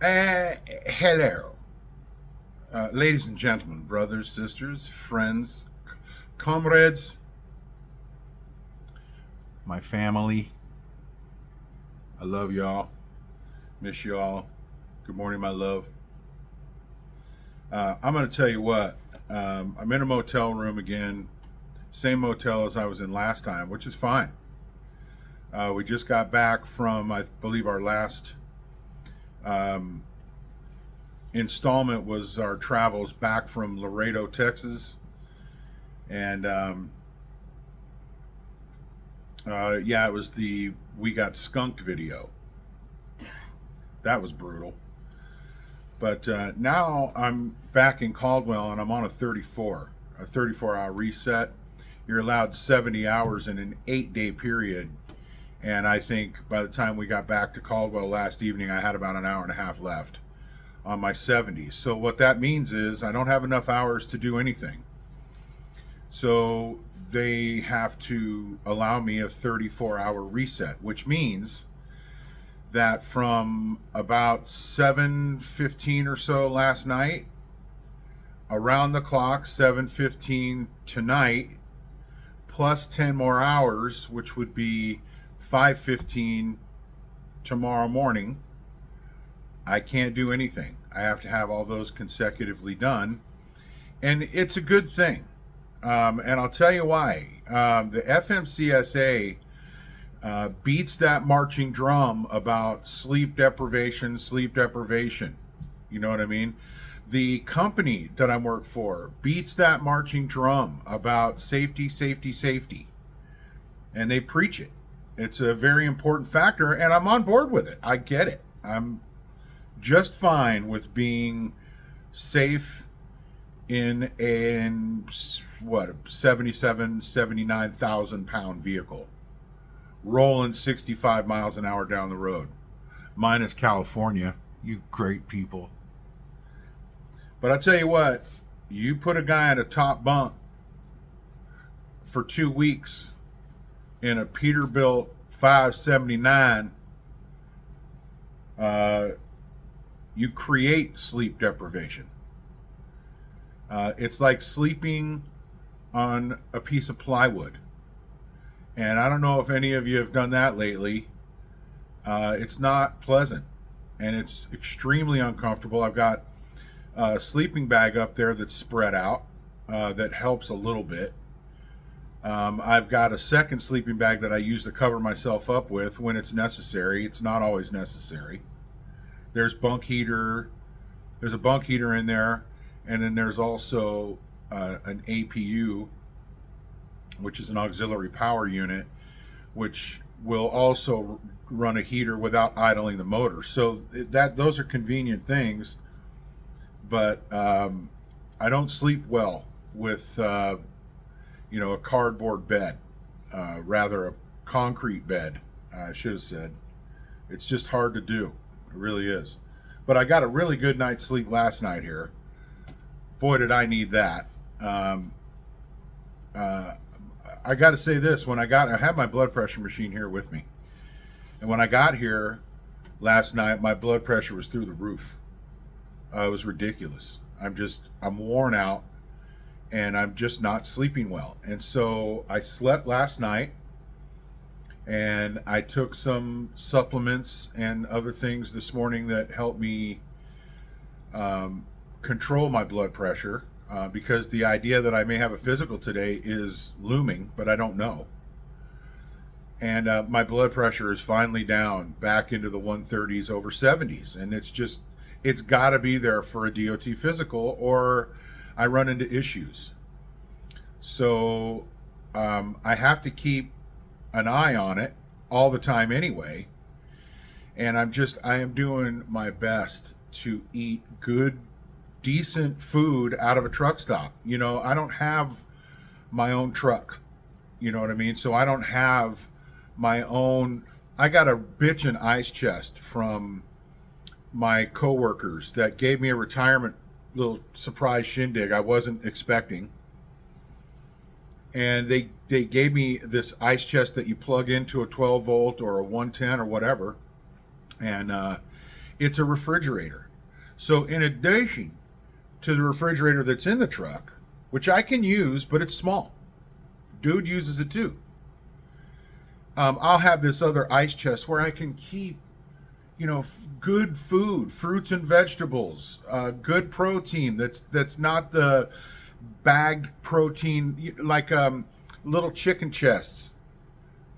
Hello, ladies and gentlemen, brothers, sisters, friends, comrades, my family. I love y'all. Miss y'all. Good morning, my love. I'm going to tell you what. I'm in a motel room again, same motel as I was in last time, which is fine. We just got back from, I believe, our last um, installment was our travels back from Laredo, Texas, and yeah, it was the "We Got Skunked" video. That was brutal. But now I'm back in Caldwell, and I'm on a 34-hour reset. You're allowed 70 hours in an 8-day period, and I think by the time we got back to Caldwell last evening, I had about an hour and a half left on my 70s. So what that means is I don't have enough hours to do anything. So they have to allow me a 34-hour reset, which means that from about 7:15 or so last night, around the clock, 7:15 tonight, plus 10 more hours, which would be 5:15 tomorrow morning, I can't do anything. I have to have all those consecutively done. And it's a good thing. And I'll tell you why. The FMCSA beats that marching drum about sleep deprivation, sleep deprivation. You know what I mean? The company that I work for beats that marching drum about safety, safety, safety. And they preach it. It's a very important factor, and I'm on board with it. I get it. I'm just fine with being safe in a what, 79,000 pound vehicle rolling 65 miles an hour down the road, minus California. You great people. But I tell you what, you put a guy in a top bunk for 2 weeks in a Peterbilt 579, you create sleep deprivation. It's like sleeping on a piece of plywood. And I don't know if any of you have done that lately. It's not pleasant, and it's extremely uncomfortable. I've got a sleeping bag up there that's spread out that helps a little bit. I've got a second sleeping bag that I use to cover myself up with when it's necessary. It's not always necessary. There's a bunk heater in there, and then there's also an APU, which is an auxiliary power unit, which will also run a heater without idling the motor. So those are convenient things, but I don't sleep well with a cardboard bed, rather a concrete bed. I should have said. It's just hard to do. It really is. But I got a really good night's sleep last night here. Boy, did I need that. I got to say this: I had my blood pressure machine here with me, and when I got here last night, my blood pressure was through the roof. It was ridiculous. I'm worn out, and I'm just not sleeping well. And so I slept last night, and I took some supplements and other things this morning that helped me control my blood pressure, because the idea that I may have a physical today is looming, but I don't know. And my blood pressure is finally down back into the 130s over 70s, and it's got to be there for a DOT physical, or I run into issues. So I have to keep an eye on it all the time anyway. And I am doing my best to eat good, decent food out of a truck stop. I don't have my own truck. You know what I mean? So I don't have my own. I got a bitchin' ice chest from my coworkers that gave me a retirement little surprise shindig I wasn't expecting. And they gave me this ice chest that you plug into a 12 volt or a 110 or whatever. And It's a refrigerator. So in addition to the refrigerator that's in the truck, which I can use, but it's small. Dude uses it too. I'll have this other ice chest where I can keep, good food, fruits and vegetables, good protein. That's not the bagged protein like little chicken chests,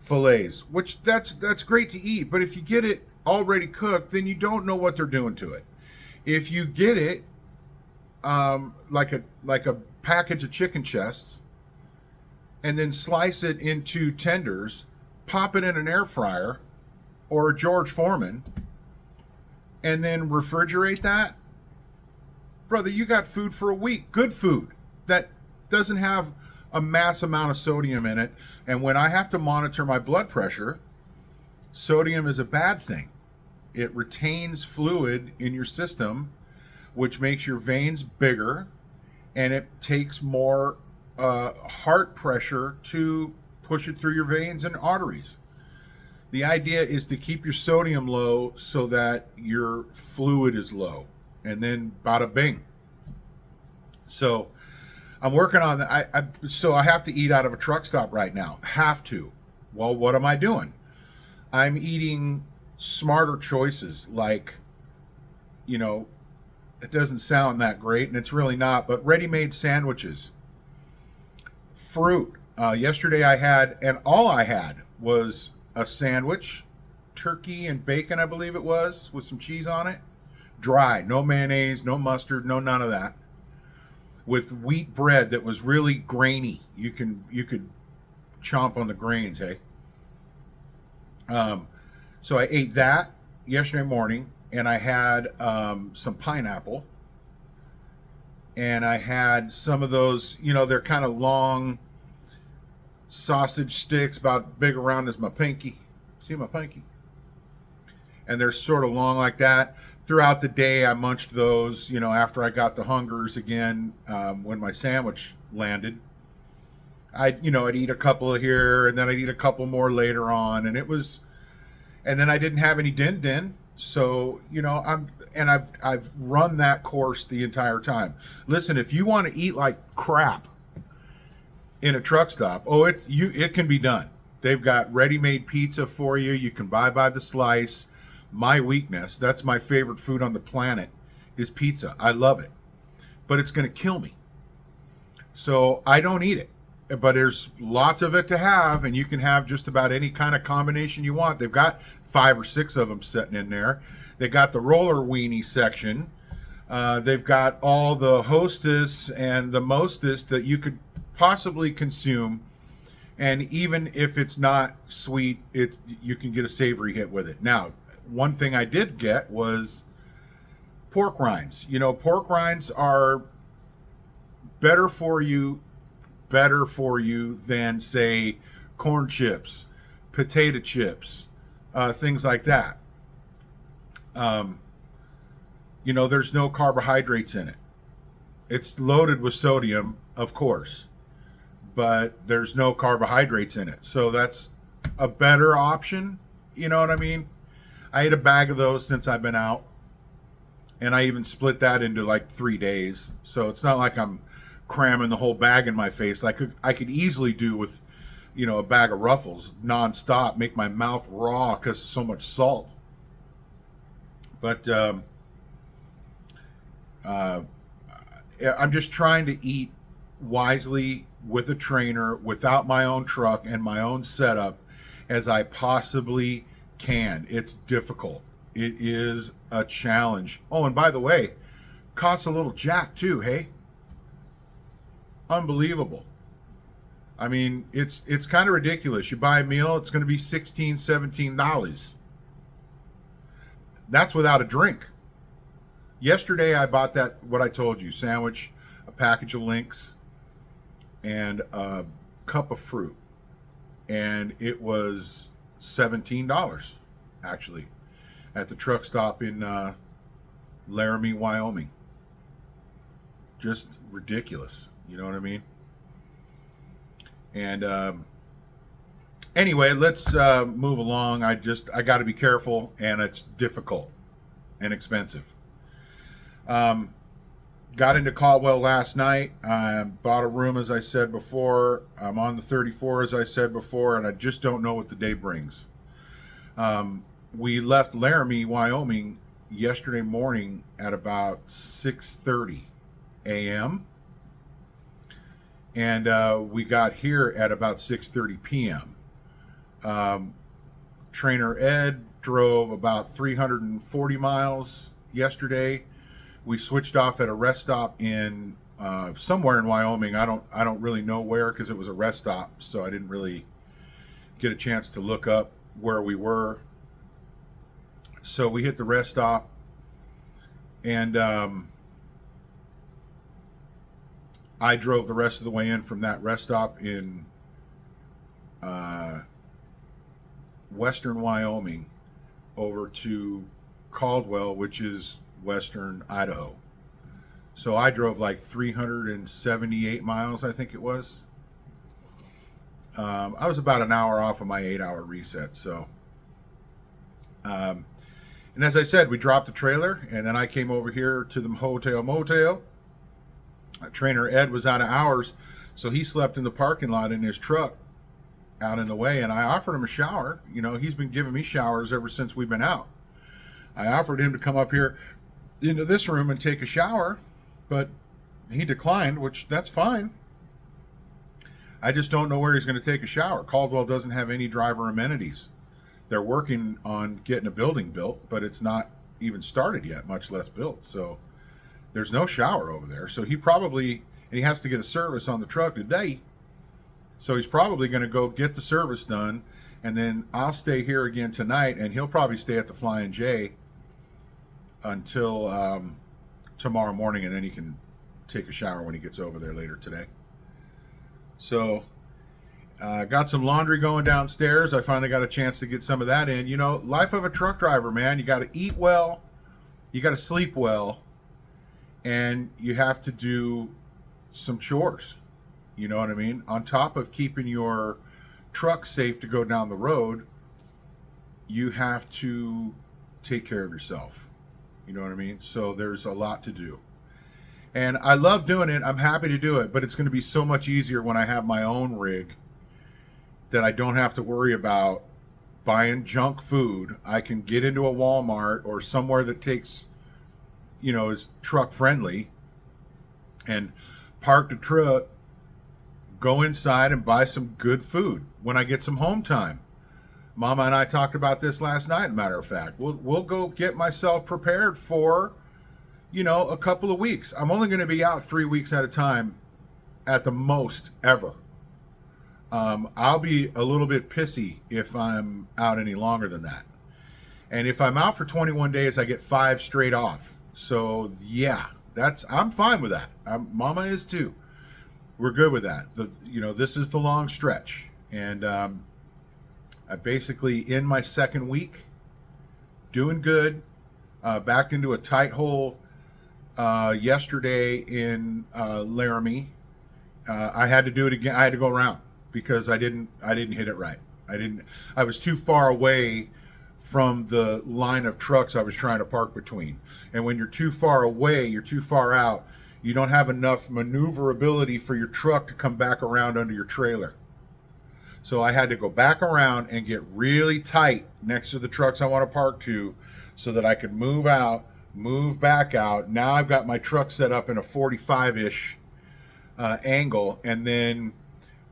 fillets, which that's great to eat. But if you get it already cooked, then you don't know what they're doing to it. If you get it like a package of chicken chests and then slice it into tenders, pop it in an air fryer or a George Foreman, and then refrigerate that, brother, you got food for a week. Good food that doesn't have a mass amount of sodium in it. And when I have to monitor my blood pressure, sodium is a bad thing. It retains fluid in your system, which makes your veins bigger, and it takes more heart pressure to push it through your veins and arteries. The idea is to keep your sodium low so that your fluid is low, and then bada bing. So I'm working on that. So I have to eat out of a truck stop right now. Have to. Well, what am I doing? I'm eating smarter choices, like, it doesn't sound that great, and it's really not, but ready-made sandwiches, fruit. Yesterday I had, and all I had was a sandwich, turkey and bacon, I believe it was, with some cheese on it. Dry, no mayonnaise, no mustard, no none of that. With wheat bread that was really grainy. You could chomp on the grains, hey? So I ate that yesterday morning, and I had some pineapple, and I had some of those, they're kind of long sausage sticks about big around as my pinky. See my pinky? And they're sort of long like that. Throughout the day, I munched those, after I got the hungers again, when my sandwich landed. I'd eat a couple here, and then I'd eat a couple more later on, and then I didn't have any din. So, I've run that course the entire time. Listen, if you want to eat like crap in a truck stop, it can be done. They've got ready-made pizza for you. You can buy by the slice. My weakness, that's my favorite food on the planet, is pizza. I love it. But it's going to kill me. So I don't eat it. But there's lots of it to have, and you can have just about any kind of combination you want. They've got 5 or 6 of them sitting in there. They got the roller weenie section. They've got all the Hostess and the Mostess that you could possibly consume, and even if it's not sweet, you can get a savory hit with it. Now, one thing I did get was pork rinds. Pork rinds are better for you than, say, corn chips, potato chips, things like that. There's no carbohydrates in it. It's loaded with sodium, of course, but there's no carbohydrates in it. So that's a better option. You know what I mean? I ate a bag of those since I've been out, and I even split that into like 3 days. So it's not like I'm cramming the whole bag in my face. I could easily do with, a bag of Ruffles nonstop, make my mouth raw because of so much salt. But I'm just trying to eat wisely with a trainer, without my own truck and my own setup, as I possibly can. It's difficult. It is a challenge. Oh, and by the way, costs a little jack too, hey? Unbelievable. I mean, it's kind of ridiculous. You buy a meal, it's going to be $16, $17. That's without a drink. Yesterday I bought that, what I told you, sandwich, a package of Lynx, and a cup of fruit. And it was $17, actually, at the truck stop in Laramie, Wyoming. Just ridiculous. You know what I mean? And anyway, let's move along. I got to be careful, and it's difficult. and expensive. Got into Caldwell last night. I bought a room, as I said before. I'm on the 34, as I said before, and I just don't know what the day brings. We left Laramie, Wyoming, yesterday morning at about 6:30 a.m. and we got here at about 6:30 p.m. Trainer Ed drove about 340 miles yesterday. We switched off at a rest stop in somewhere in Wyoming. I don't really know where, because it was a rest stop, so I didn't really get a chance to look up where we were. So we hit the rest stop, and I drove the rest of the way in from that rest stop in western Wyoming over to Caldwell, which is western Idaho. So I drove like 378 miles, I think it was. I was about an hour off of my 8-hour reset. So, and as I said, we dropped the trailer, and then I came over here to the hotel motel. Trainer Ed was out of hours, so he slept in the parking lot in his truck out in the way, and I offered him a shower. You know, he's been giving me showers ever since we've been out. I offered him to come up here into this room and take a shower, but he declined, which that's fine. I just don't know where he's going to take a shower. Caldwell doesn't have any driver amenities. They're working on getting a building built, but it's not even started yet, much less built. So there's no shower over there. So he probably, and he has to get a service on the truck today. So he's probably going to go get the service done, and then I'll stay here again tonight, and he'll probably stay at the Flying J until tomorrow morning, and then he can take a shower when he gets over there later today. So got some laundry going downstairs. I finally got a chance to get some of that in. You know, life of a truck driver, man. You got to eat well, you got to sleep well, and you have to do some chores. You know what I mean? On top of keeping your truck safe to go down the road, you have to take care of yourself. You know what I mean? So there's a lot to do. And I love doing it. I'm happy to do it, but it's going to be so much easier when I have my own rig that I don't have to worry about buying junk food. I can get into a Walmart or somewhere that takes, you know, is truck friendly, and park the truck, go inside and buy some good food when I get some home time. Mama and I talked about this last night, matter of fact. We'll go get myself prepared for, you know, a couple of weeks. I'm only going to be out 3 weeks at a time at the most ever. I'll be a little bit pissy if I'm out any longer than that. And if I'm out for 21 days, I get 5 straight off. So yeah, I'm fine with that. Mama is too. We're good with that. This is the long stretch, and I basically in my second week, doing good. Backed into a tight hole yesterday in Laramie. I had to do it again. I had to go around because I didn't hit it right. I was too far away from the line of trucks I was trying to park between. And when you're too far away, you're too far out, you don't have enough maneuverability for your truck to come back around under your trailer. So I had to go back around and get really tight next to the trucks I want to park to so that I could move out, move back out. Now I've got my truck set up in a 45-ish angle, and then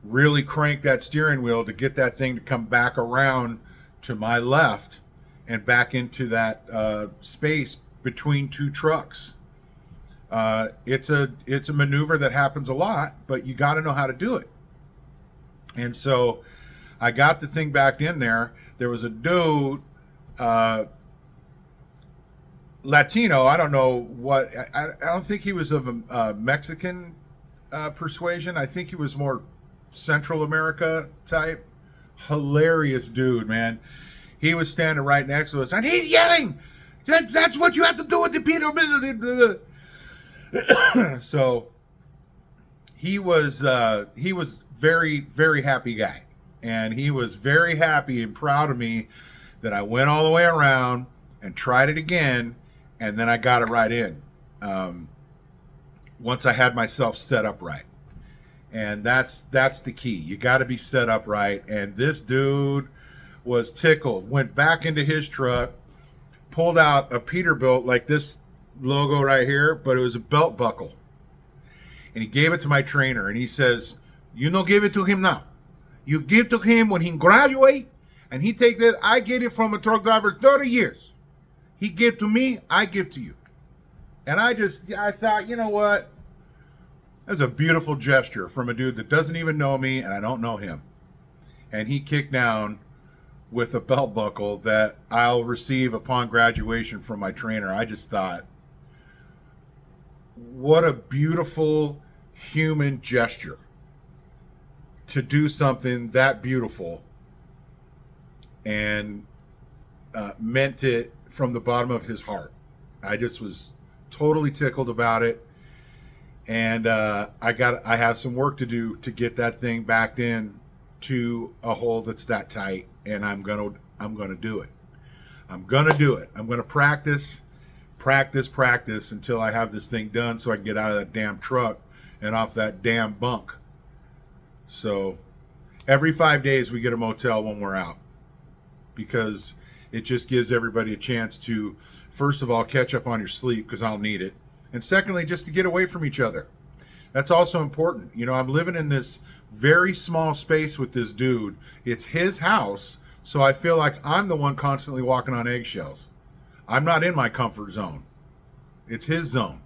really crank that steering wheel to get that thing to come back around to my left and back into that space between two trucks. It's a maneuver that happens a lot, but you got to know how to do it. And so I got the thing back in there. There was a dude, Latino. I don't know what. I don't think he was of a Mexican persuasion. I think he was more Central America type. Hilarious dude, man. He was standing right next to us, and he's yelling, "That's what you have to do with the Peter." So he was very, very happy guy, and he was very happy and proud of me that I went all the way around and tried it again and then I got it right in. Once I had myself set up right. And that's the key. You got to be set up right. And this dude was tickled. Went back into his truck, pulled out a Peterbilt like this logo right here, but it was a belt buckle. And he gave it to my trainer, and he says, "You don't give it to him now. You give to him when he graduate, and he take that. I get it from a truck driver 30 years. He give to me, I give to you." And I thought, you know what? That's a beautiful gesture from a dude that doesn't even know me, and I don't know him. And he kicked down with a belt buckle that I'll receive upon graduation from my trainer. I just thought, what a beautiful human gesture to do something that beautiful, and meant it from the bottom of his heart. I just was totally tickled about it. And I have some work to do to get that thing backed in to a hole that's that tight, and I'm gonna do it. I'm gonna do it. I'm gonna practice until I have this thing done, so I can get out of that damn truck and off that damn bunk. So every 5 days we get a motel when we're out, because it just gives everybody a chance to, first of all, catch up on your sleep, because I'll need it. And secondly, just to get away from each other. That's also important. You know, I'm living in this very small space with this dude. It's his house, so I feel like I'm the one constantly walking on eggshells. I'm not in my comfort zone. It's his zone.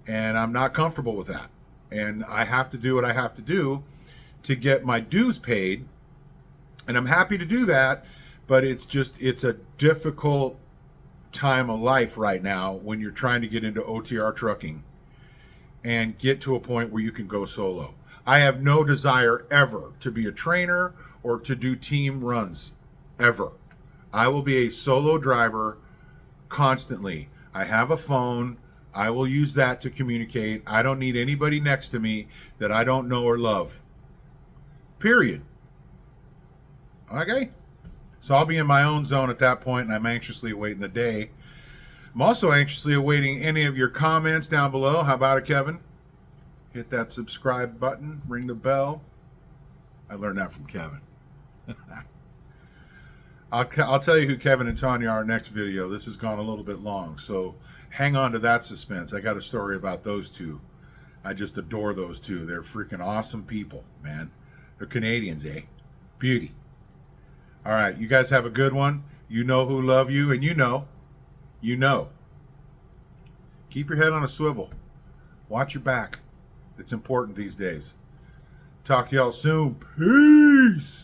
And I'm not comfortable with that. And I have to do what I have to do to get my dues paid. And I'm happy to do that, but it's a difficult time of life right now when you're trying to get into OTR trucking and get to a point where you can go solo. I have no desire ever to be a trainer or to do team runs, ever. I will be a solo driver constantly. I have a phone. I will use that to communicate. I don't need anybody next to me that I don't know or love. Period. Okay? So I'll be in my own zone at that point, and I'm anxiously awaiting the day. I'm also anxiously awaiting any of your comments down below. How about it, Kevin? Hit that subscribe button, ring the bell. I learned that from Kevin. I'll tell you who Kevin and Tanya are next video. This has gone a little bit long, so hang on to that suspense. I got a story about those two. I just adore those two. They're freaking awesome people, man. They're Canadians, eh? Beauty. All right, you guys have a good one. You know who love you, and you know. Keep your head on a swivel. Watch your back. It's important these days. Talk to y'all soon. Peace.